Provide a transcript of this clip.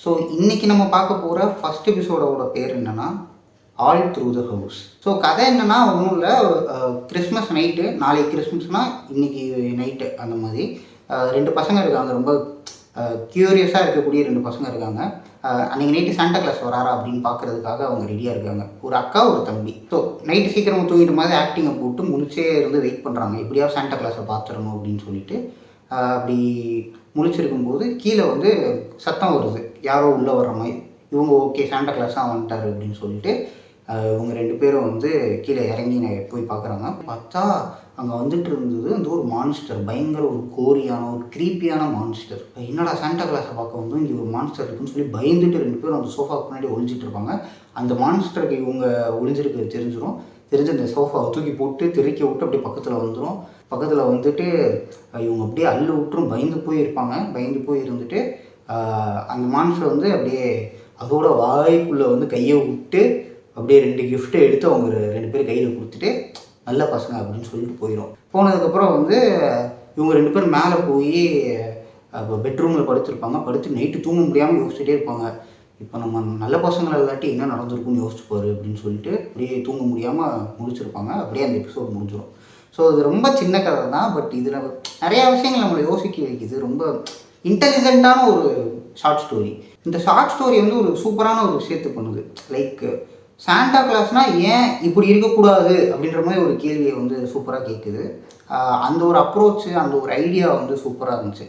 So இன்றைக்கி நம்ம பார்க்க போகிற ஃபஸ்ட் எபிசோடோட பேர் என்னென்னா all through the house. So கதை என்னென்னா ஒன்றும் இல்லை, கிறிஸ்மஸ் நைட்டு, நாளைக்கு கிறிஸ்மஸ்னால் இன்றைக்கி நைட்டு அந்த மாதிரி ரெண்டு பசங்க இருக்காங்க, ரொம்ப க்யூரியஸாக இருக்கக்கூடிய ரெண்டு பசங்க இருக்காங்க. அன்றைக்கி நைட்டு சாண்டா கிளாஸ் வராரா அப்படின்னு பார்க்குறதுக்காக அவங்க ரெடியாக இருக்காங்க, ஒரு அக்கா ஒரு தம்பி. ஸோ நைட்டு சீக்கிரமாக தூங்கிட்டு மாதிரி ஆக்டிங்கை போட்டு முழிச்சே இருந்து வெயிட் பண்ணுறாங்க, எப்படியாவது சாண்டா கிளாஸை பார்த்துடணும் அப்படின்னு சொல்லிட்டு. அப்படி முழிச்சிருக்கும்போது கீழே வந்து சத்தம் வருது, யாரோ உள்ளே வர்ற மாதிரி. இவங்க ஓகே சாண்டா கிளாஸ் தான் வந்துட்டார் அப்படின்னு சொல்லிட்டு இவங்க ரெண்டு பேரும் வந்து கீழே இறங்கி போய் பார்க்குறாங்க. பார்த்தா அங்கே வந்துட்டு இருந்தது வந்து ஒரு மான்ஸ்டர், பயங்கர ஒரு கோரியான ஒரு க்ரீப்பியான மான்ஸ்டர். என்னடா சாண்டா கிளாஸை பார்க்க வந்து இங்கே ஒரு மான்ஸ்டர் இருக்குன்னு சொல்லி பயந்துட்டு ரெண்டு பேரும் அந்த சோஃபாவுக்கு முன்னாடி ஒழிஞ்சிட்டு இருப்பாங்க. அந்த மான்ஸ்டருக்கு இவங்க ஒழிஞ்சிருக்கு தெரிஞ்சு அந்த சோஃபாவை தூக்கி போட்டு தெறிக்க விட்டு அப்படியே பக்கத்தில் வந்துட்டு இவங்க அப்படியே அள்ளு விட்டுரும், பயந்து போய் இருந்துட்டு அந்த மான்ஸ்டர் வந்து அப்படியே அதோட வாய்க்குள்ளே வந்து கையை விட்டு அப்படியே ரெண்டு கிஃப்ட்டை எடுத்து அவங்க ரெண்டு பேரும் கையில் கொடுத்துட்டு நல்ல பசங்க அப்படின்னு சொல்லிட்டு போனதுக்கப்புறம் வந்து இவங்க ரெண்டு பேரும் மேலே போய் பெட்ரூமில் படுத்து நைட்டு தூங்க முடியாமல் யோசிச்சுட்டே இருப்பாங்க. இப்போ நம்ம நல்ல பசங்களை இல்லாட்டி என்ன நடந்திருக்குன்னு யோசிச்சுப்பாரு அப்படின்னு சொல்லிட்டு அப்படியே தூங்க முடியாமல் முடிச்சிருப்பாங்க. அப்படியே அந்த எபிசோட் முடிஞ்சிடும். ஸோ இது ரொம்ப சின்ன கதை தான், பட் இதில் நிறையா விஷயங்கள் நம்மளை யோசிக்க வைக்குது. ரொம்ப இன்டெலிஜென்ட்டான ஒரு ஷார்ட் ஸ்டோரி. இந்த ஷார்ட் ஸ்டோரி வந்து ஒரு சூப்பரான ஒரு விஷயத்தை பண்ணுது. லைக் சாண்டா கிளாஸ்னால் ஏன் இப்படி இருக்கக்கூடாது அப்படின்ற மாதிரி ஒரு கேள்வியை வந்து சூப்பராக கேட்குது. அந்த ஒரு அப்ரோச்சு, அந்த ஒரு ஐடியா வந்து சூப்பராக இருந்துச்சு.